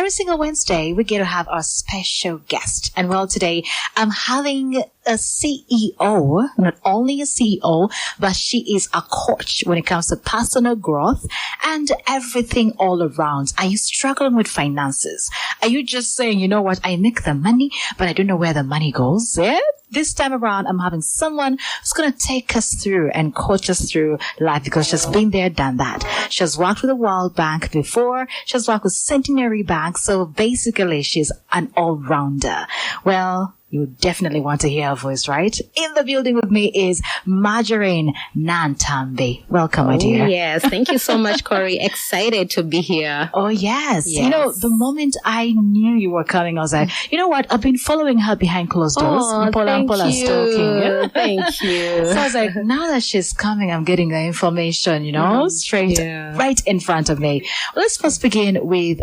every single Wednesday, we get to have our special guest. And well, today I'm having a CEO, not only a CEO, but she is a coach when it comes to personal growth and everything all around. Are you struggling with finances? Are you just saying, you know what, I make the money, but I don't know where the money goes? Yeah? This time around, I'm having someone who's going to take us through and coach us through life because she's been there, done that. She has worked with the World Bank before. She has worked with Centenary Bank. So basically, she's an all-rounder. Well, you definitely want to hear her voice, right? In the building with me is Marjorine Nantambi. Welcome, my dear. Yes, thank you so much, Corey. Excited to be here. Oh, yes. You know, the moment I knew you were coming, I was like, you know what? I've been following her behind closed doors. Thank you. Thank you. So I was like, now that she's coming, I'm getting the information, straight right in front of me. Well, let's first begin with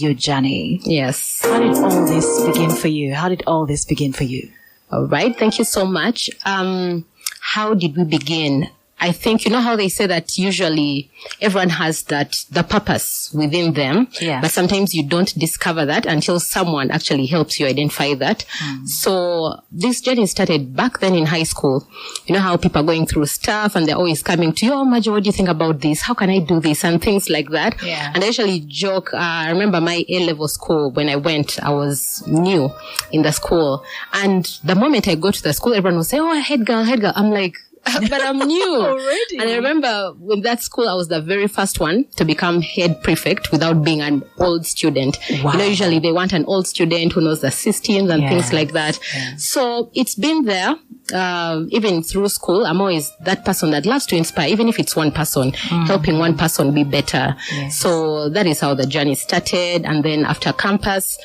your journey. Yes. How did all this begin for you? For you? All right. Thank you so much. How did we begin? I think, you know how they say that usually everyone has the purpose within them, but sometimes you don't discover that until someone actually helps you identify that. So this journey started back then in high school. You know how people are going through stuff and they're always coming to you, oh, Marjo, what do you think about this? How can I do this? And things like that. Yeah. And I actually joke, I remember my A-level school when I went, I was new in the school. And the moment I go to the school, everyone will say, oh, head girl. I'm like, but I'm new. Already. And I remember in that school, I was the very first one to become head prefect without being an old student. Wow. Usually they want an old student who knows the systems and things like that. Yeah. So it's been there. Even through school, I'm always that person that loves to inspire, even if it's one person, helping one person be better. Yes. So that is how the journey started. And then after campus,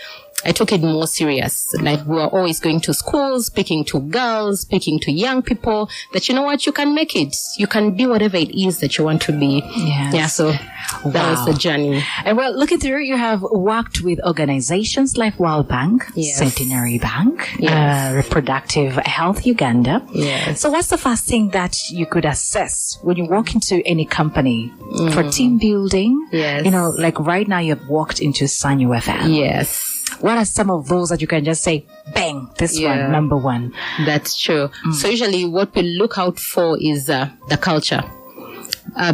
I took it more serious. Like we were always going to schools, speaking to girls, speaking to young people that, you know what, you can make it. You can be whatever it is that you want to be. Yes. Yeah. So that was the journey. And well, looking through, you have worked with organizations like World Bank, Centenary Bank, Reproductive Health Uganda. Yes. So what's the first thing that you could assess when you walk into any company for team building? Yes. Like right now you've walked into Sanyu FM. Yes. What are some of those that you can just say, bang, this one, number one? That's true. So usually what we look out for is the culture.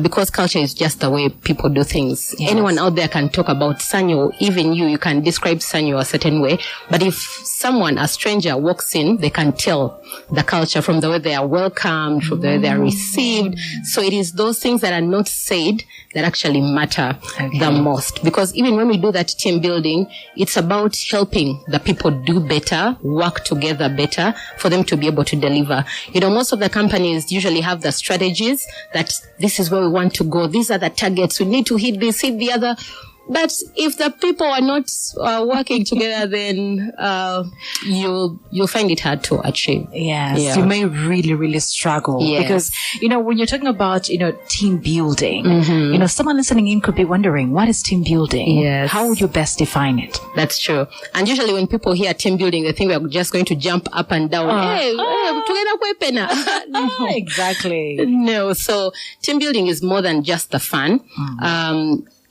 Because culture is just the way people do things. Yes. Anyone out there can talk about Sanyu, even you can describe Sanyu a certain way. But if someone, a stranger, walks in, they can tell the culture from the way they are welcomed, from the way they are received. So it is those things that are not said that actually matter the most. Because even when we do that team building, it's about helping the people do better, work together better for them to be able to deliver. Most of the companies usually have the strategies that this is where we want to go. These are the targets. We need to hit this, hit the other. But if the people are not working together, then you'll find it hard to achieve. Yes, you may really, really struggle. Yes. Because, when you're talking about, team building, someone listening in could be wondering, what is team building? Yes. How would you best define it? That's true. And usually when people hear team building, they think we're just going to jump up and down. No, exactly. No, so team building is more than just the fun.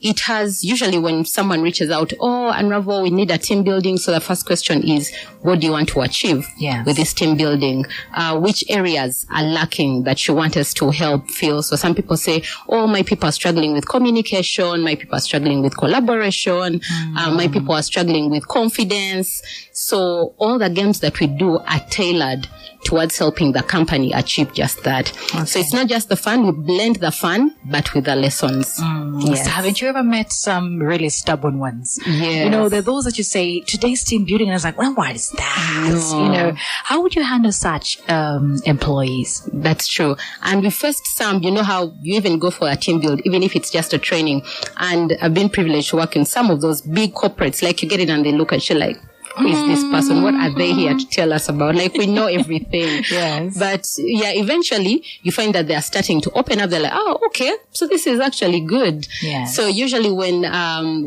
It has usually when someone reaches out, oh, Unravel, we need a team building. So the first question is, what do you want to achieve with this team building? Which areas are lacking that you want us to help fill? So some people say, oh, my people are struggling with communication. My people are struggling with collaboration. My people are struggling with confidence. So all the games that we do are tailored towards helping the company achieve just that. Okay. So it's not just the fun, we blend the fun, but with the lessons. Yes. So haven't you ever met some really stubborn ones? Yes. There are those that you say, today's team building, and I was like, well, what is that? No. How would you handle such employees? That's true. And we first how you even go for a team build, even if it's just a training. And I've been privileged to work in some of those big corporates, like you get it and they look at you like, who is this person? What are they here to tell us about? Like, we know everything. Yes. But eventually you find that they are starting to open up. They're like, oh, okay. So this is actually good. Yes. So usually when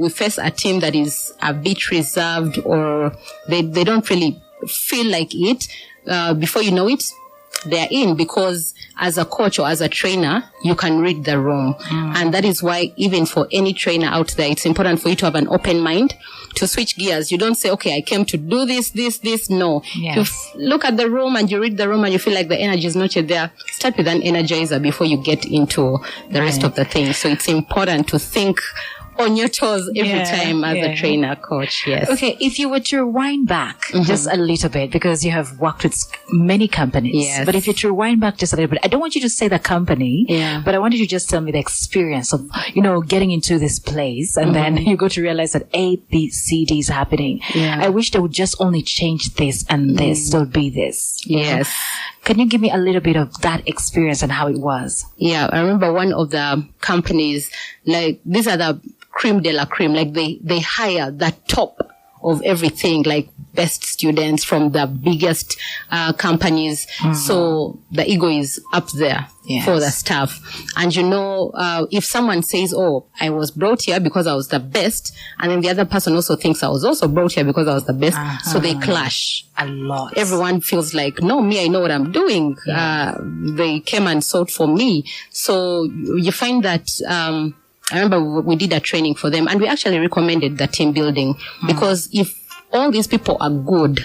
we face a team that is a bit reserved or they don't really feel like it, before you know it, they're in, because as a coach or as a trainer, you can read the room. And that is why even for any trainer out there, it's important for you to have an open mind to switch gears. You don't say, okay, I came to do this. No. Yes. You look at the room and you read the room and you feel like the energy is not yet there. Start with an energizer before you get into the rest of the things. So it's important to think on your toes every time as a trainer, coach. Yes. Okay, if you were to rewind back just a little bit, because you have worked with many companies, but if you were to rewind back just a little bit, I don't want you to say the company, but I want you to just tell me the experience of, getting into this place and then you go to realize that A, B, C, D is happening. Yeah. I wish they would just only change this and this, so be this. Yes. Can you give me a little bit of that experience and how it was? Yeah, I remember one of the companies, like, these are the creme de la creme, like they hire the top of everything, like best students from the biggest companies. So the ego is up there for the staff. And if someone says, oh, I was brought here because I was the best, and then the other person also thinks I was also brought here because I was the best, so they clash a lot. Everyone feels like, no, me, I know what I'm doing. They came and sought for me. So you find that I remember we did a training for them and we actually recommended the team building because if all these people are good,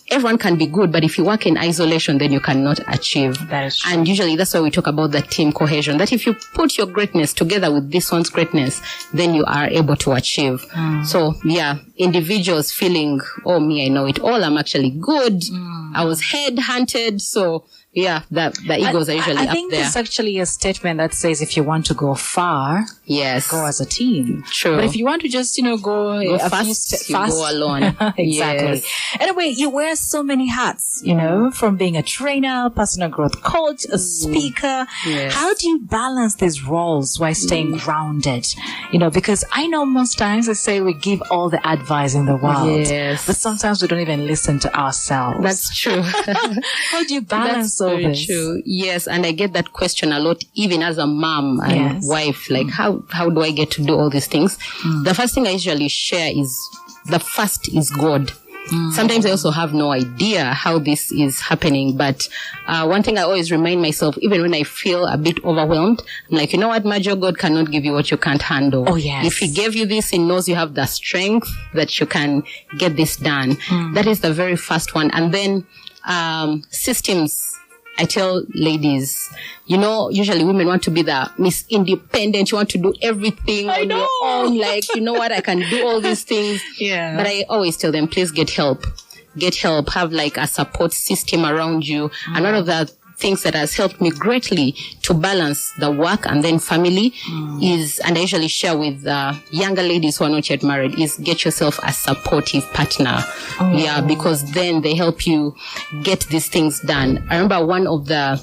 everyone can be good, but if you work in isolation, then you cannot achieve. That is true. And usually that's why we talk about the team cohesion, that if you put your greatness together with this one's greatness, then you are able to achieve. So individuals feeling, oh, me, I know it all. I'm actually good. I was head-hunted. So the egos are usually up there. I think there's actually a statement that says if you want to go far, go as a team. True. But if you want to just, go fast, you go alone. Exactly. Yes. Anyway, you wear so many hats, from being a trainer, personal growth coach, a speaker. Yes. How do you balance these roles while staying grounded? Because I know most times they say we give all the advice in the world, but sometimes we don't even listen to ourselves. That's true. How do you balance all very this? True. Yes, and I get that question a lot, even as a mom and wife. Like, how do I get to do all these things? The first thing I usually share is the first is God. Sometimes I also have no idea how this is happening, but one thing I always remind myself, even when I feel a bit overwhelmed, I'm like, you know what, Marjo, God cannot give you what you can't handle. Oh, yes. If He gave you this, He knows you have the strength that you can get this done. That is the very first one. And then systems. I tell ladies, usually women want to be the Miss Independent. You want to do everything on your own. Like, you know what? I can do all these things. Yeah. But I always tell them, please get help. Get help. Have like a support system around you. And one of the things that has helped me greatly to balance the work and then family is, and I usually share with younger ladies who are not yet married, is get yourself a supportive partner. Yeah, because then they help you get these things done. I remember one of the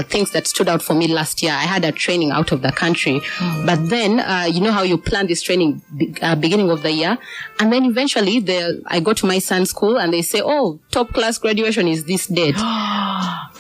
things that stood out for me last year. I had a training out of the country, but then you know how you plan this training beginning of the year, and then eventually I go to my son's school and they say, oh, top class graduation is this date.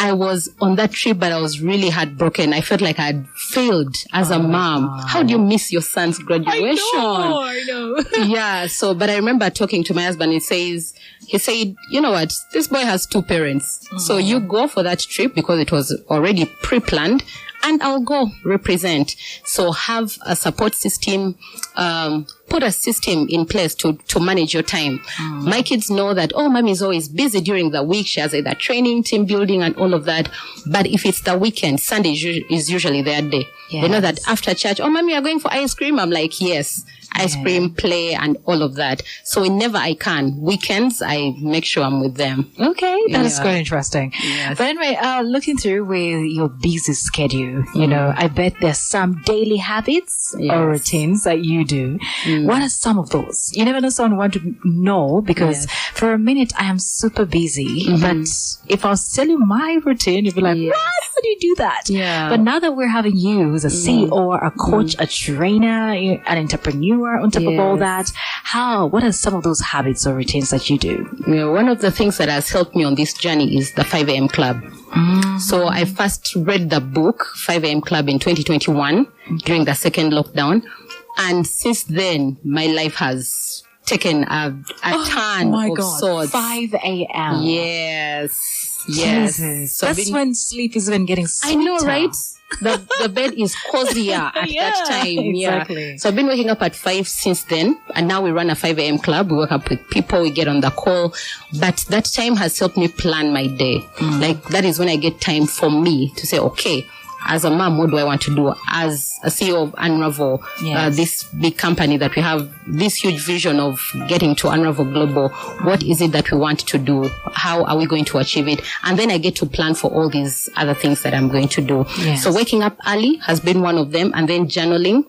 I was on that trip, but I was really heartbroken. I felt like I had failed as a mom. How do you miss your son's graduation? I know. Yeah. So, but I remember talking to my husband. He said, you know what? This boy has two parents. So you go for that trip because it was already pre-planned, and I'll go represent. So have a support system, put a system in place to manage your time. My kids know that, oh, mommy is always busy during the week. She has either training, team building, and all of that. But if it's the weekend, Sunday is usually their day. Yes. They know that after church, oh, mommy, you're going for ice cream? I'm like, yes. Ice cream, play, and all of that. So whenever I can, weekends, I make sure I'm with them. Okay, that is quite interesting. Yes. But anyway, looking through with your busy schedule, I bet there's some daily habits or routines that you do. What are some of those? You never know someone want to know, because for a minute I am super busy, but if I was to tell you my routine, you'd be like, what? How do you do that? Yeah. But now that we're having you as a CEO, a coach, a trainer, an entrepreneur, on top of all that, what are some of those habits or routines that you do? One of the things that has helped me on this journey is the 5 a.m. club. So I first read the book 5 a.m. club in 2021 during the second lockdown, and since then my life has taken a turn of sorts. 5 a.m. Yes. Jesus. So that's when sleep is even getting sweeter. I know, right? The bed is cozier at that time. Exactly. Yeah. So I've been waking up at 5 since then, and now we run a 5 a.m. club. We wake up with people, we get on the call. But that time has helped me plan my day. Like, that is when I get time for me to say, okay, as a mom, what do I want to do? As a CEO of Unravel, this big company that we have this huge vision of getting to Unravel Global, what is it that we want to do? How are we going to achieve it? And then I get to plan for all these other things that I'm going to do. Yes. So waking up early has been one of them, and then journaling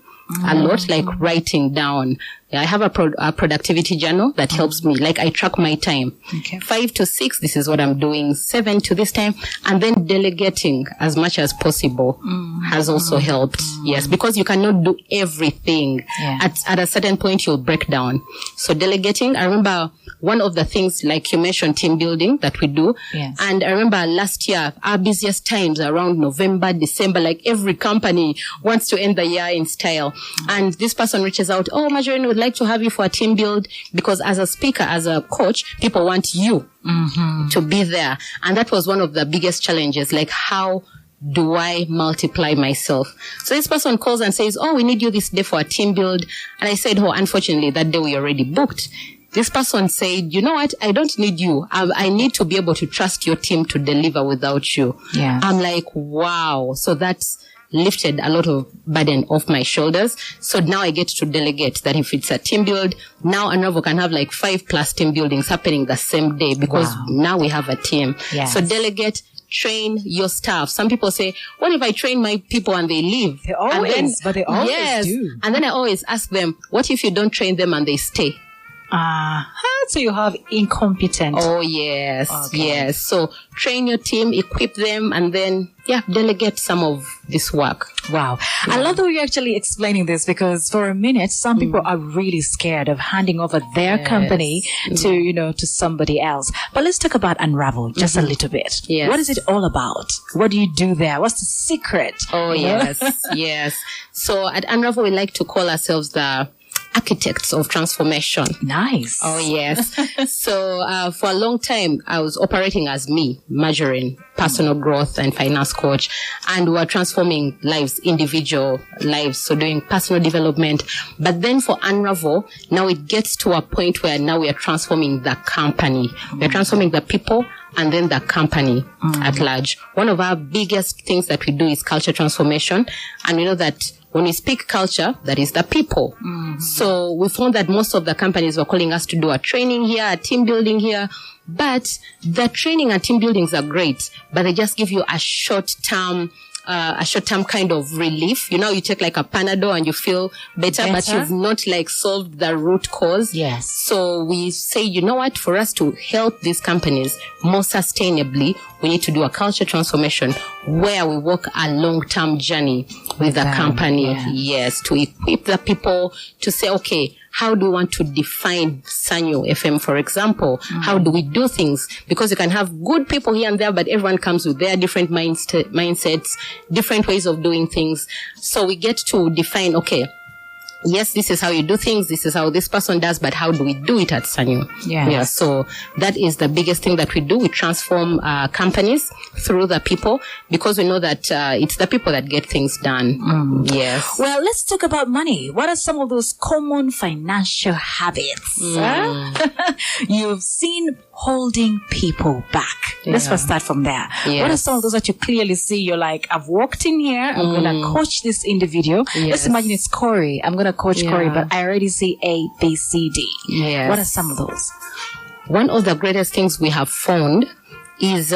a lot, like writing down. I have a productivity journal that helps me. Like, I track my time. Okay. 5 to 6, this is what I'm doing. 7 to this time. And then delegating as much as possible has also helped. Yes, because you cannot do everything. Yeah. At a certain point, you'll break down. So delegating, I remember one of the things, like you mentioned, team building that we do. Yes. And I remember last year, our busiest times around November, December, like every company wants to end the year in style. And this person reaches out, oh, Marjorine would like to have you for a team build, because as a speaker, as a coach, people want you to be there. And that was one of the biggest challenges. Like, how do I multiply myself? So this person calls and says, oh, we need you this day for a team build. And I said, oh, unfortunately, that day we already booked. This person said, you know what? I don't need you. I need to be able to trust your team to deliver without you. Yeah. I'm like, wow. So that's lifted a lot of burden off my shoulders. So now I get to delegate that if it's a team build, now Unravel can have like 5+ team buildings happening the same day, because now we have a team. Yes. So delegate, train your staff. Some people say, what if I train my people and they leave? They always do. And then I always ask them, what if you don't train them and they stay? So you have incompetent. Oh, yes. Okay. Yes. So train your team, equip them, and then, delegate some of this work. Wow. I love the way you're actually explaining this, because for a minute, some people are really scared of handing over their company to, to somebody else. But let's talk about Unravel just a little bit. Yes. What is it all about? What do you do there? What's the secret? Oh, yes. Yes. So at Unravel, we like to call ourselves the architects of transformation. Nice. Oh, yes. So for a long time, I was operating as me, Marjorine, personal growth and finance coach, and we were transforming lives, individual lives, so doing personal development. But then for Unravel, now it gets to a point where now we are transforming the company. We're transforming the people and then the company at large. One of our biggest things that we do is culture transformation. And we know that when we speak culture, that is the people. So we found that most of the companies were calling us to do a training here, a team building here. But the training and team buildings are great, but they just give you a short-term kind of relief. You know, you take like a Panadol and you feel better, but you've not like solved the root cause. Yes. So we say, you know what, for us to help these companies more sustainably, we need to do a culture transformation where we walk a long-term journey with the company. Yeah. Yes, to equip the people to say, okay, how do we want to define Sanyu FM, for example? How do we do things? Because you can have good people here and there, but everyone comes with their different mindsets, different ways of doing things. So we get to define, okay, yes, this is how you do things. This is how this person does, but how do we do it at Sanyu? Yeah. So that is the biggest thing that we do. We transform companies through the people, because we know that it's the people that get things done. Yes. Well, let's talk about money. What are some of those common financial habits you've seen holding people back? Let's first start from there. Yes. What are some of those that you clearly see? You're like, I've walked in here, I'm going to coach this individual. Let's imagine it's Corey. I'm going to coach Corey, but I already see A, B, C, D. Yes. What are some of those? One of the greatest things we have found is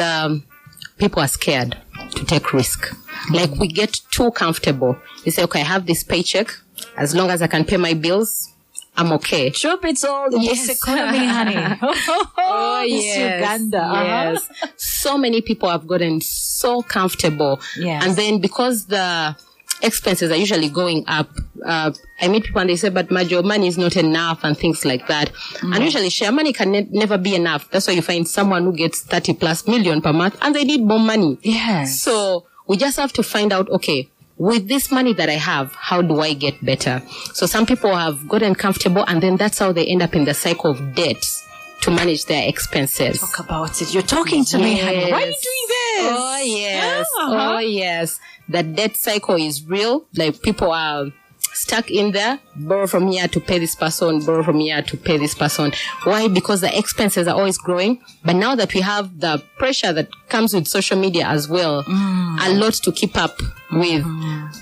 people are scared to take risk. Like, we get too comfortable. You say, okay, I have this paycheck. As long as I can pay my bills, I'm okay. Truth, it's all in this economy, honey. Oh, yes. Uganda. Yes. So many people have gotten so comfortable. Yes. And then because the expenses are usually going up, I meet people and they say, but Marjo, money is not enough and things like that. And usually share money can never be enough. That's why you find someone who gets 30+ million per month and they need more money. Yes. So we just have to find out, okay, with this money that I have, how do I get better? So some people have gotten comfortable, and then that's how they end up in the cycle of debt. to manage their expenses. Talk about it. You're talking to me, honey. Why are you doing this? Oh, yes. Oh, yes. The debt cycle is real. Like, people are stuck in there, borrow from here to pay this person, borrow from here to pay this person. Why? Because the expenses are always growing. But now that we have the pressure that comes with social media as well, a lot to keep up with,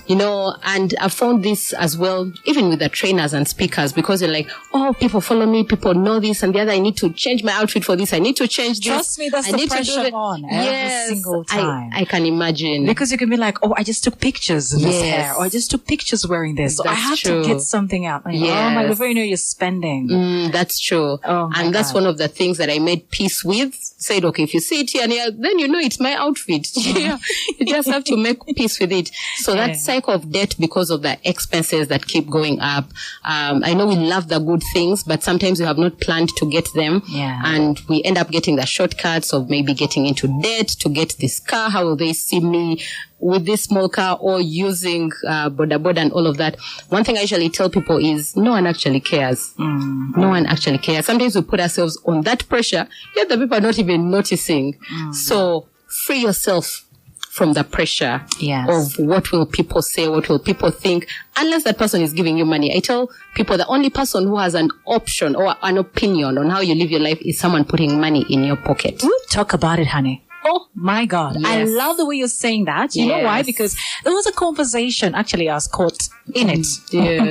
you know, and I found this as well, even with the trainers and speakers, because you're like, oh, people follow me, people know this and the other, I need to change my outfit for this, I need to change this. Trust me, that's the pressure on every single time. I can imagine. Because you can be like, oh, I just took pictures in this hair, or I just took pictures wearing this, so I have to get something out. Like, oh my, before you know, you're spending. That's true. And that's one of the things that I made peace with. Said, okay, if you see it here and here, then you know it's my outfit. You just have to make peace with it. So that cycle of debt, because of the expenses that keep going up. I know we love the good things, but sometimes we have not planned to get them. And we end up getting the shortcuts of maybe getting into debt to get this car. How will they see me with this small car, or using boda and all of that? One thing I usually tell people is no one actually cares. No one actually cares. Sometimes we put ourselves on that pressure, yet the people are not even noticing. So free yourself from the pressure of what will people say, what will people think, unless that person is giving you money. I tell people the only person who has an option or an opinion on how you live your life is someone putting money in your pocket. We'll talk about it, honey. Oh my God. I love the way you're saying that. You know why? Because there was a conversation, actually I was caught in it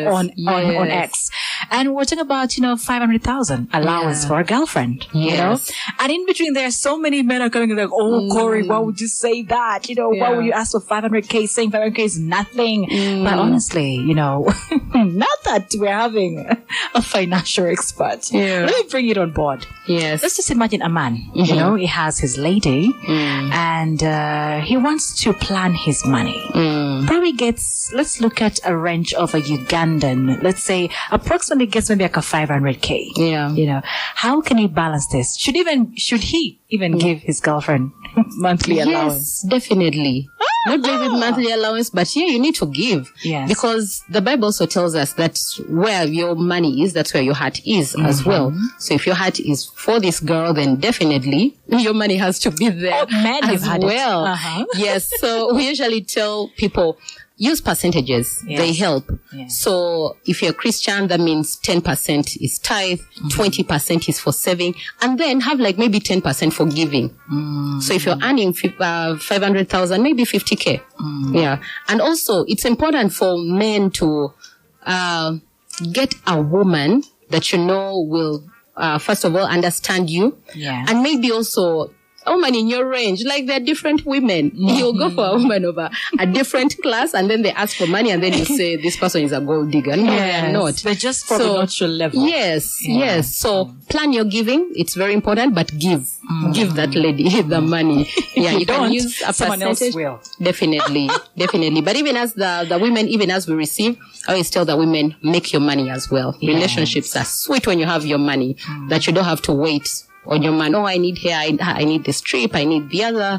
on X. And we're talking about, 500,000 allowance for a girlfriend, you know? And in between there, so many men are going like, oh, Corey, why would you say that? Why would you ask for 500K, saying 500K is nothing? But honestly, not that we're having a financial expert. Let me bring it on board. Let's just imagine a man, he has his lady, and he wants to plan his money. Probably gets, let's look at a range of a Ugandan, let's say approximately gets maybe like a 500K. How can he balance this? Should he even give his girlfriend monthly allowance? Yes, definitely. Not give it monthly allowance, but you need to give. Because the Bible also tells us that where your money is, that's where your heart is as well. So if your heart is for this girl, then definitely your money has to be there as well. Yes. So we usually tell people, use percentages. They help. So if you're a Christian, that means 10% is tithe, 20% is for saving, and then have like maybe 10% for giving. So if you're earning 500,000, maybe 50K. And also it's important for men to get a woman that will first of all understand you, and maybe also a woman in your range. Like, there are different women. You'll go for a woman of a different class, and then they ask for money, and then you say this person is a gold digger. No, they're not. They're just probably not your level. Yes. So plan your giving. It's very important, but give that lady the money. You can use a someone percentage. Else will. Definitely. But even as the women, even as we receive, I always tell the women, make your money as well. Relationships are sweet when you have your money, that you don't have to wait on your man. Oh, I need hair, I need this trip, I need the other.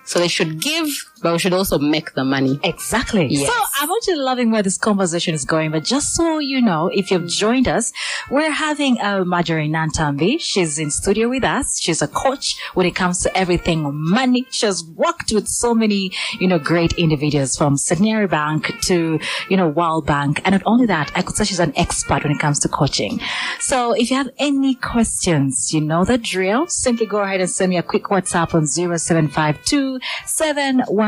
So they should give, but we should also make the money. Exactly. So I'm actually loving where this conversation is going. But just so you know, if you've joined us, we're having Marjorine Nantambi. She's in studio with us. She's a coach when it comes to everything money. She has worked with so many, great individuals, from Centenary Bank to, World Bank. And not only that, I could say she's an expert when it comes to coaching. So if you have any questions, you know the drill. Simply go ahead and send me a quick WhatsApp on 0752 711-820.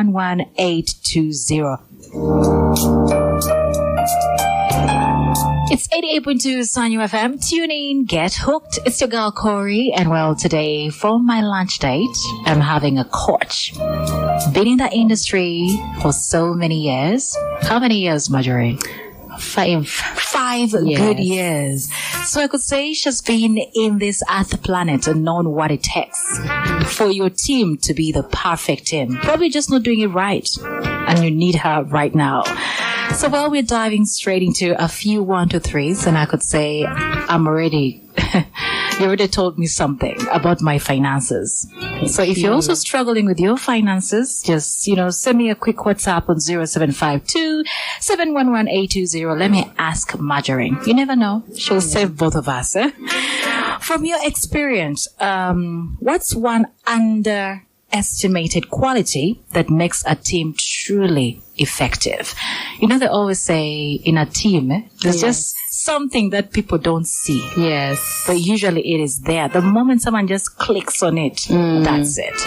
It's 88.2 Sanyu FM. Tune in, get hooked. It's your girl Corey, and today for my lunch date, I'm having a coach. Been in the industry for so many years. How many years, Marjorine? 5 good years. So I could say she's been in this earth planet and known what it takes for your team to be the perfect team. Probably just not doing it right, and you need her right now. So we're diving straight into a few 1, 2, 3s, and I could say I'm already you already told me something about my finances. So if you're also struggling with your finances, just, send me a quick WhatsApp on 0752 711-820. Let me ask Marjorine. You never know. She'll save both of us. From your experience, what's one underestimated quality that makes a team truly effective? You know, they always say in a team, there's just something that people don't see. Yes. But usually it is there. The moment someone just clicks on it, that's it.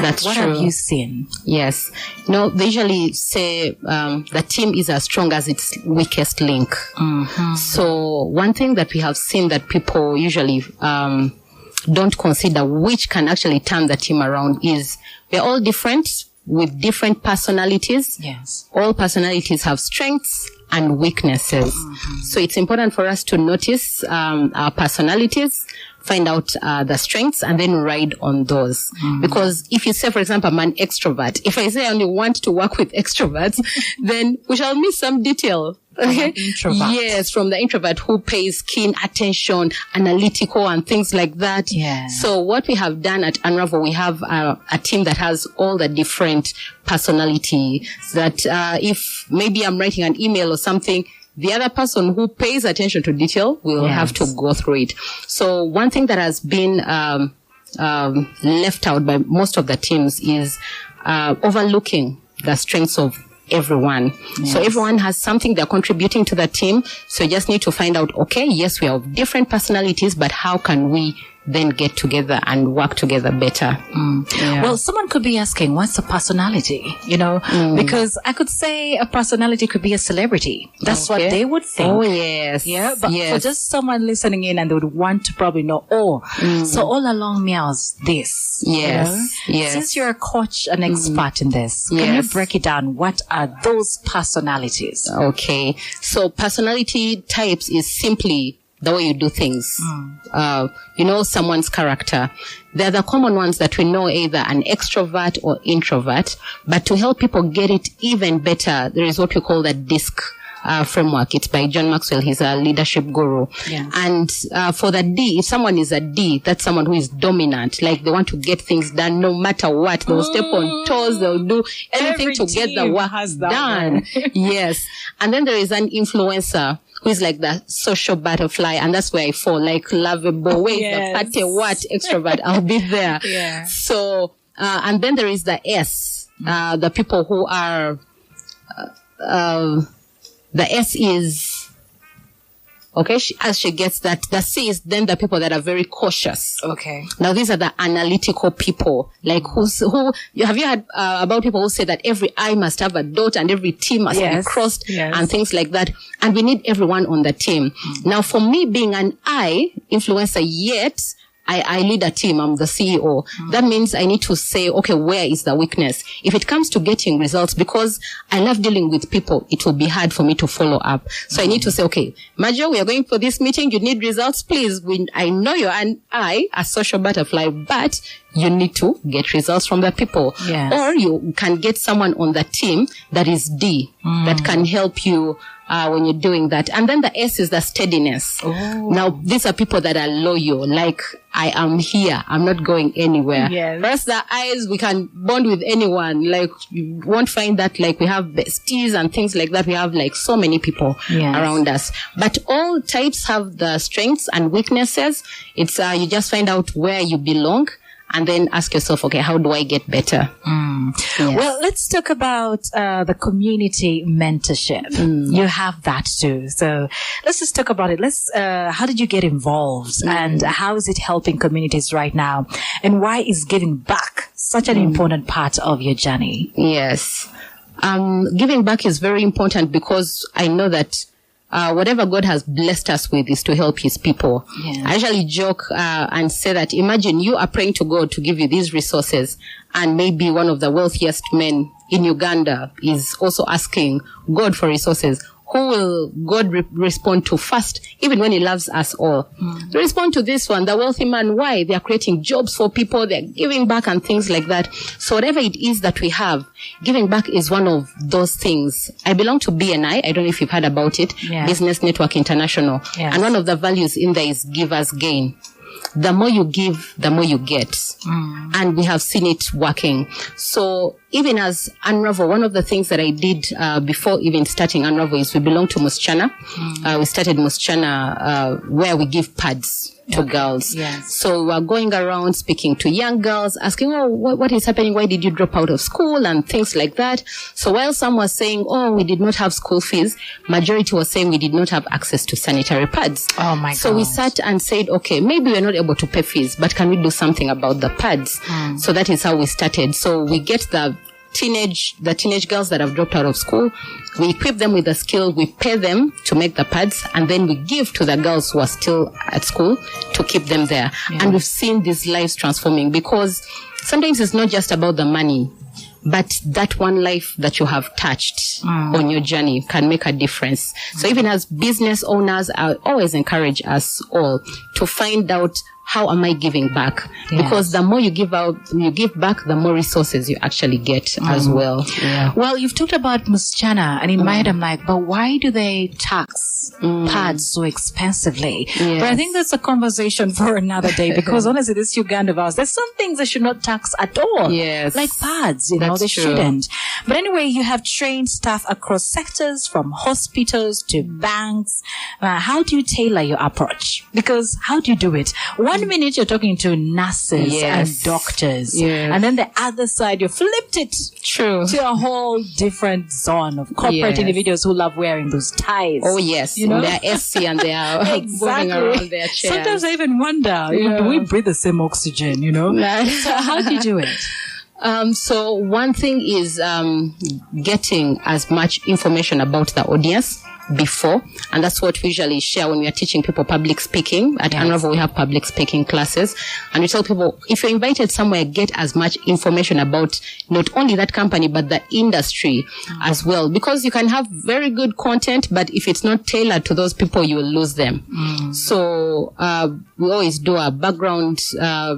That's what true. Have you seen? Yes. No, they usually say the team is as strong as its weakest link. Mm-hmm. So one thing that we have seen that people usually don't consider, which can actually turn the team around, is we're all different with different personalities. Yes. All personalities have strengths and weaknesses. Mm-hmm. So it's important for us to notice our personalities, find out the strengths, and then ride on those. Mm-hmm. Because if you say, for example, I'm an extrovert, if I say I only want to work with extroverts, then we shall miss some detail. Okay. Introvert. Yes, from the introvert who pays keen attention, analytical, and things like that. Yeah. So what we have done at Unravel, we have a team that has all the different personality that if maybe I'm writing an email or something, the other person who pays attention to detail will have to go through it. So one thing that has been left out by most of the teams is overlooking the strengths of everyone. Yes. So everyone has something they're contributing to the team. So you just need to find out, okay, yes, we have different personalities, but how can we then get together and work together better? Well, someone could be asking, what's a personality? You know, because I could say a personality could be a celebrity. That's what they would think. Oh, yes. Yeah, but for just someone listening in and they would want to probably know, so all along meows this. Yes, you know? yes. Since you're a coach, an expert in this, can you break it down? What are those personalities? Okay. So personality types is simply the way you do things. You know, someone's character. They're the common ones that we know, either an extrovert or introvert. But to help people get it even better, there is what we call the DISC framework. It's by John Maxwell. He's a leadership guru. Yeah. And for the D, if someone is a D, that's someone who is dominant. Like they want to get things done no matter what. They'll step on toes. They'll do anything to get the work done. Yes. And then there is an influencer who is like the social butterfly, and that's where I fall, like lovable, wait, the party, what, extrovert, I'll be there. Yeah. So, and then there is the S, the people who are, the S is, okay, as she gets that, the C is then the people that are very cautious. Okay. Now these are the analytical people, like have you heard about people who say that every I must have a dot and every T must be crossed and things like that. And we need everyone on the team. Now for me being an I influencer, yet I lead a team. I'm the CEO. That means I need to say, okay, where is the weakness? If it comes to getting results, because I love dealing with people, it will be hard for me to follow up. So I need to say, okay, Marjo, we are going for this meeting. You need results, please. I know you're a social butterfly, but you need to get results from the people. Yes. Or you can get someone on the team that is D, that can help you when you're doing that. And then the S is the steadiness. Oh. Now, these are people that are loyal, like, I am here. I'm not going anywhere. Yes. First, the I's, we can bond with anyone. Like, you won't find that, like, we have besties and things like that. We have, like, so many people around us. But all types have the strengths and weaknesses. It's, you just find out where you belong. And then ask yourself, okay, how do I get better? Yes. Well, let's talk about the community mentorship. You have that too. So let's just talk about it. How did you get involved and how is it helping communities right now? And why is giving back such an important part of your journey? Yes. Giving back is very important because I know that whatever God has blessed us with is to help his people. Yeah. I usually joke and say that imagine you are praying to God to give you these resources, and maybe one of the wealthiest men in Uganda is also asking God for resources. Who will God respond to first, even when he loves us all? Respond to this one, the wealthy man. Why? They are creating jobs for people. They're giving back and things like that. So whatever it is that we have, giving back is one of those things. I belong to BNI. I don't know if you've heard about it. Yeah. Business Network International. Yes. And one of the values in there is give as gain. The more you give, the more you get. And we have seen it working. So even as Unravel, one of the things that I did before even starting Unravel is we belong to Musichana. We started Musichana where we give pads to girls. Yes. So we're going around speaking to young girls, asking, oh, what is happening? Why did you drop out of school? And things like that. So while some was saying, oh, we did not have school fees, majority was saying we did not have access to sanitary pads. Oh my God. So we sat and said, okay, maybe we're not able to pay fees, but can we do something about the pads? So that is how we started. So we get the teenage girls that have dropped out of school. We equip them with the skill, we pay them to make the pads, and then we give to the girls who are still at school to keep them there. And we've seen these lives transforming, because sometimes it's not just about the money, but that one life that you have touched on your journey can make a difference. So even as business owners, I always encourage us all to find out, how am I giving back? Because the more you give back, the more resources you actually get as well. Yeah. Well, you've talked about msichana, and in my head I'm like, but why do they tax pads so expensively? Yes. But I think that's a conversation for another day, because honestly, this Uganda of ours, there's some things they should not tax at all. Yes. Like pads, they true. shouldn't. But anyway, you have trained staff across sectors, from hospitals to banks. How do you tailor your approach? Because how do you do it? 1 minute you're talking to nurses and doctors, and then the other side you flipped it to a whole different zone of corporate individuals who love wearing those ties. Oh yes, you know, they're SC and they are moving around their chairs. Sometimes I even wonder, do we breathe the same oxygen? So how do you do it? So one thing is getting as much information about the audience before, and that's what we usually share when we are teaching people public speaking. At Unravel, we have public speaking classes, and we tell people, if you're invited somewhere, get as much information about not only that company but the industry as well, because you can have very good content, but if it's not tailored to those people, you will lose them. So we always do a background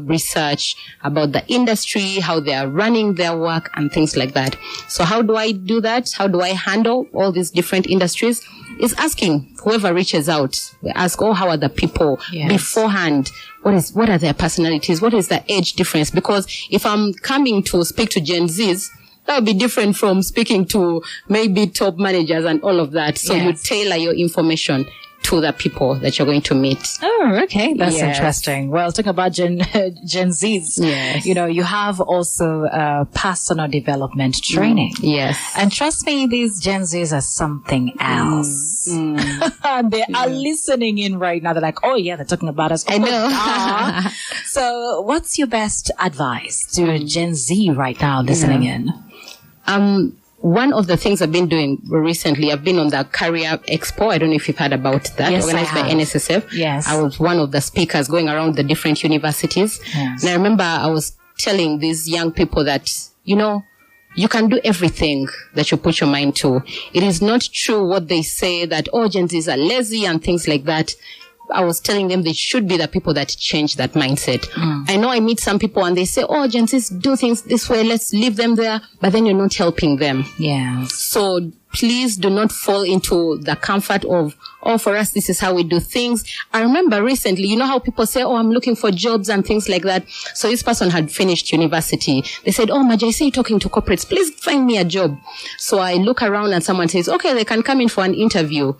research about the industry, how they are running their work, and things like that. So how do I do that? How do I handle all these different industries? Is asking whoever reaches out. We ask, how are the people beforehand? What are their personalities? What is the age difference? Because if I'm coming to speak to Gen Zs, that would be different from speaking to maybe top managers and all of that. So you tailor your information to the people that you're going to meet. Oh, okay. That's interesting. Well, talking about Gen Zs, you have also personal development training. Yes. And trust me, these Gen Zs are something else. They are listening in right now. They're like, oh yeah, they're talking about us. I know. So what's your best advice to Gen Z right now listening in? One of the things I've been doing recently, I've been on the Career Expo. I don't know if you've heard about that. Yes, organized by NSSF. Yes. I was one of the speakers going around the different universities. Yes. And I remember I was telling these young people that, you can do everything that you put your mind to. It is not true what they say that, Gen Zs are lazy and things like that. I was telling them they should be the people that change that mindset. I know I meet some people and they say, Gen Zs do things this way, let's leave them there. But then you're not helping them. Yeah. So please do not fall into the comfort of, for us, this is how we do things. I remember recently, you know how people say, I'm looking for jobs and things like that. So this person had finished university. They said, Marjorine, I see you talking to corporates. Please find me a job. So I look around and someone says, okay, they can come in for an interview.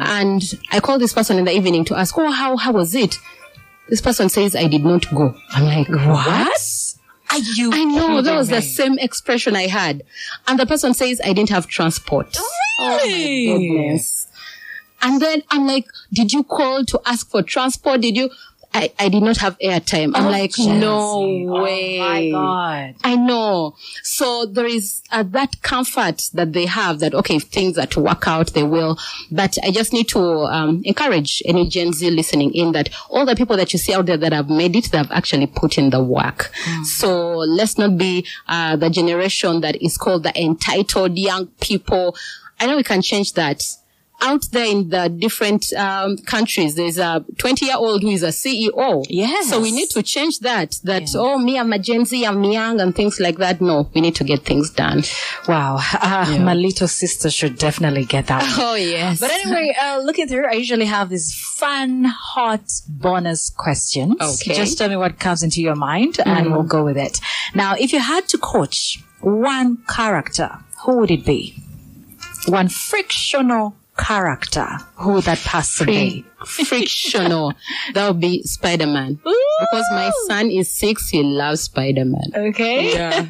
And I call this person in the evening to ask, how was it? This person says, I did not go. I'm like, what? I know, that was the same expression I had. And the person says, I didn't have transport. Really? Oh my goodness. And then I'm like, did you call to ask for transport? Did you? I did not have airtime. I'm like, no way. Oh my God. I know. So there is that comfort that they have that, okay, if things are to work out, they will. But I just need to encourage any Gen Z listening in that all the people that you see out there that have made it, they have actually put in the work. So let's not be the generation that is called the entitled young people. I know we can change that. Out there in the different countries, there's a 20-year-old who is a CEO. Yes. So we need to change that. Me, I'm a Gen Z, I'm young and things like that. No, we need to get things done. Wow. My little sister should definitely get that one. Oh, yes. But anyway, looking through, I usually have these fun, hot bonus questions. Okay. Just tell me what comes into your mind and we'll go with it. Now, if you had to coach one character, who would it be? One frictional character, who would that person be? Frictional. That would be Spider-Man. Because my son is 6, he loves Spider-Man. Okay. Yeah.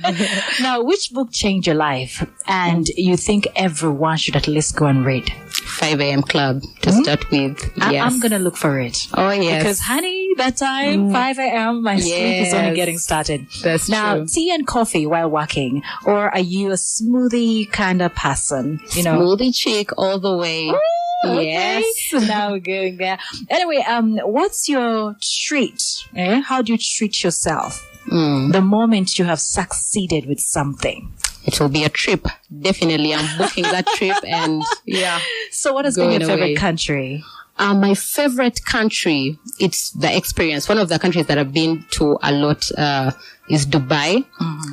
Now, which book changed your life and you think everyone should at least go and read? 5 a.m. Club to start with. Yes. I'm going to look for it. Oh, yes. Because, honey, that time, 5 a.m., my sleep is only getting started. That's now, true. tea and coffee while working, or are you a smoothie kind of person? You know, Smoothie chick all the way. Yes. Okay. Now we're going there. Anyway, what's your treat? How do you treat yourself the moment you have succeeded with something? It will be a trip. Definitely. I'm booking that trip and So what has been your favorite country? My favorite country, it's the experience. One of the countries that I've been to a lot is Dubai.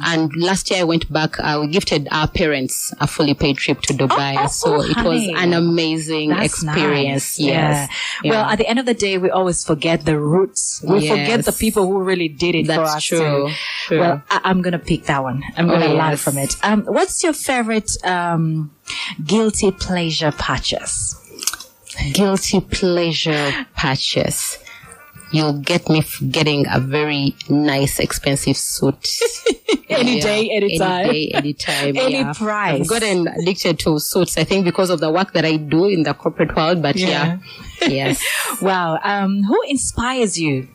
And last year I went back. We gifted our parents a fully paid trip to Dubai. It was an amazing experience. Nice. Yes. Yeah. Well, at the end of the day, we always forget the roots. We forget the people who really did it for us. True. Well, I'm going to pick that one. I'm going to learn from it. What's your favorite guilty pleasure purchase? Guilty pleasure purchase. You'll get me getting a very nice, expensive suit. Any day, anytime. Any day, anytime. Any price. I've gotten addicted to suits, I think, because of the work that I do in the corporate world. But yes. Wow. Who inspires you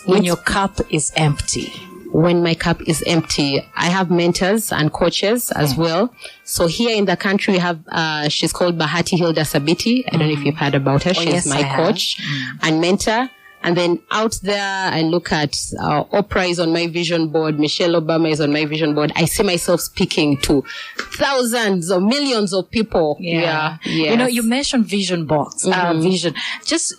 when your cup is empty? When my cup is empty, I have mentors and coaches as well. So here in the country, we have, she's called Bahati Hilda Sabiti. I don't know if you've heard about her. She's my coach and mentor. And then out there, I look at Oprah is on my vision board. Michelle Obama is on my vision board. I see myself speaking to thousands or millions of people. Yeah. You know, you mentioned vision box, vision. Just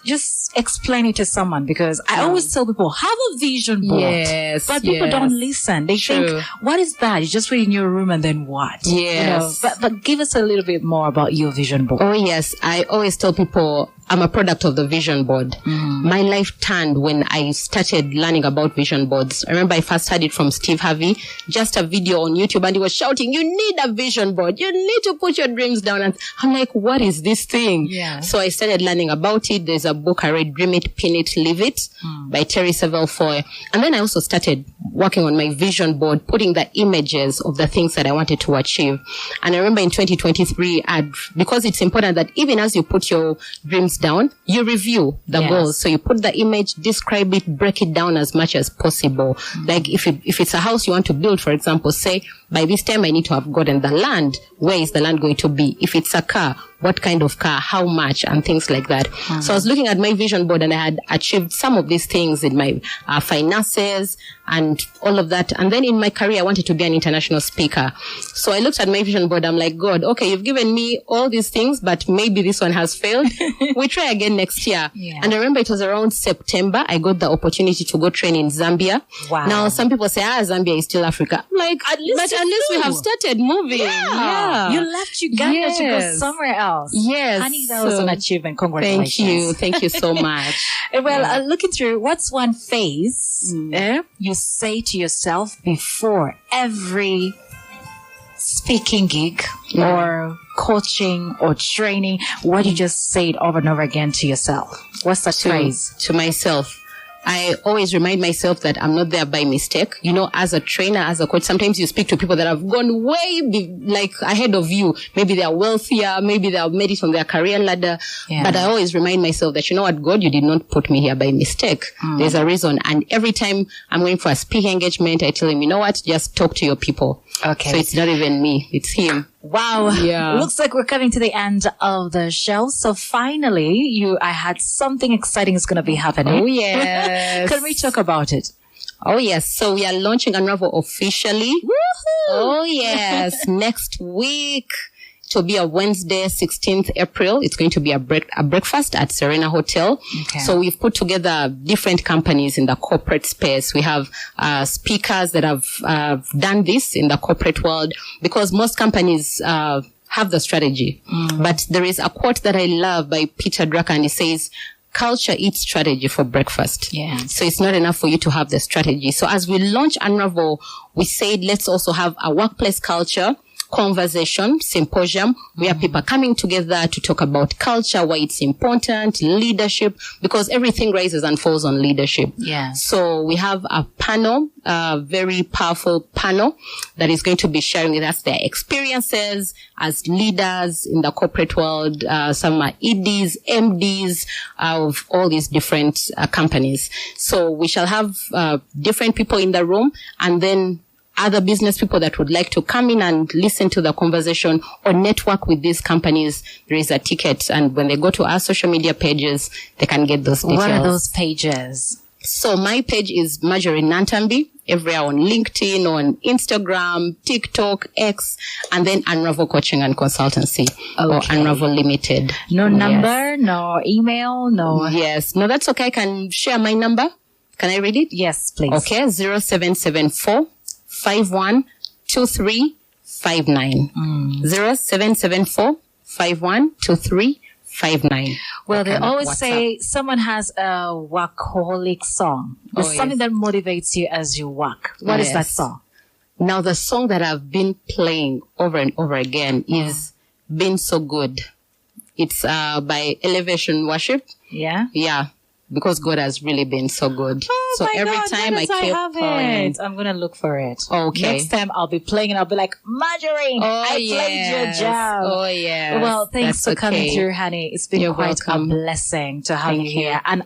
explain it to someone, because I always tell people, have a vision board. Yes. But people don't listen. They think, what is that? You just wait in your room and then what? Yes. You know, but give us a little bit more about your vision board. Oh, yes. I always tell people, I'm a product of the vision board. My life turned when I started learning about vision boards. I remember I first heard it from Steve Harvey, just a video on YouTube, and he was shouting, you need a vision board. You need to put your dreams down. And I'm like, what is this thing? Yeah. So I started learning about it. There's a book I read, Dream It, Pin It, Live It by Terry Savelle Foy. And then I also started working on my vision board, putting the images of the things that I wanted to achieve. And I remember in 2023, because it's important that even as you put your dreams down, you review the goals. So you put the image, describe it, break it down as much as possible. Like if it's a house you want to build, for example, say by this time I need to have gotten the land. Where is the land going to be? If it's a car, what kind of car, how much, and things like that. So I was looking at my vision board and I had achieved some of these things in my finances and all of that. And then in my career, I wanted to be an international speaker. So I looked at my vision board. I'm like, God, okay, you've given me all these things, but maybe this one has failed. We try again next year. Yeah. And I remember it was around September. I got the opportunity to go train in Zambia. Wow. Now, some people say, Zambia is still Africa. I'm like, at least we have started moving. Yeah. You left Uganda to go somewhere else. Yes. Honey, that was an achievement. Congratulations. Thank you so much. Well, looking through, what's one phase you say to yourself before every speaking gig or coaching or training? What do you just say it over and over again to yourself? What's that phrase? To myself. I always remind myself that I'm not there by mistake. You know, as a trainer, as a coach, sometimes you speak to people that have gone way ahead of you. Maybe they are wealthier. Maybe they have made it on their career ladder. Yeah. But I always remind myself that, you know what, God, you did not put me here by mistake. There's a reason. And every time I'm going for a speaking engagement, I tell him, you know what, just talk to your people. Okay. So it's not even me. It's him. Wow. Yeah. Looks like we're coming to the end of the show. So finally, I had something exciting is going to be happening. Oh, yes. Can we talk about it? Oh, yes. So we are launching Unravel officially. Woohoo! Oh, yes. Next week. It will be a Wednesday, 16th April. It's going to be a breakfast at Serena Hotel. Okay. So we've put together different companies in the corporate space. We have speakers that have done this in the corporate world, because most companies have the strategy. But there is a quote that I love by Peter Drucker, and he says, culture eats strategy for breakfast. Yeah. So it's not enough for you to have the strategy. So as we launch Unravel, we said, let's also have a workplace culture conversation symposium where people are coming together to talk about culture, why it's important, leadership, because everything rises and falls on leadership. Yeah. So we have a panel, a very powerful panel that is going to be sharing with us their experiences as leaders in the corporate world. Some are EDs, MDs of all these different companies. So we shall have different people in the room, and then other business people that would like to come in and listen to the conversation or network with these companies. There is a ticket, and when they go to our social media pages, they can get those details. What are those pages? So my page is Marjorine Nantambi, everywhere on LinkedIn, on Instagram, TikTok, X, and then Unravel Coaching and Consultancy or Unravel Limited. No number, no email, no. Yes. No, that's okay. I can share my number. Can I read it? Yes, please. Okay. 0774 512359. 0774 512359. Well, they always say someone has a workaholic song. There's something that motivates you as you work. What is that song? Now, the song that I've been playing over and over again is Been So Good. It's by Elevation Worship. Yeah? Yeah. Because God has really been so good. Oh, so every God, time I keep it. I'm going to look for it. Okay. Next time I'll be playing and I'll be like, Marjorine, I played your job. Oh, yeah. Well, thanks for coming through, honey. It's been quite a blessing to have you here. And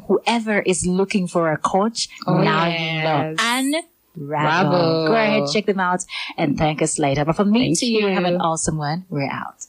whoever is looking for a coach, now you know. Unravel. Go ahead, check them out and thank us later. But from me to you, have an awesome one. We're out.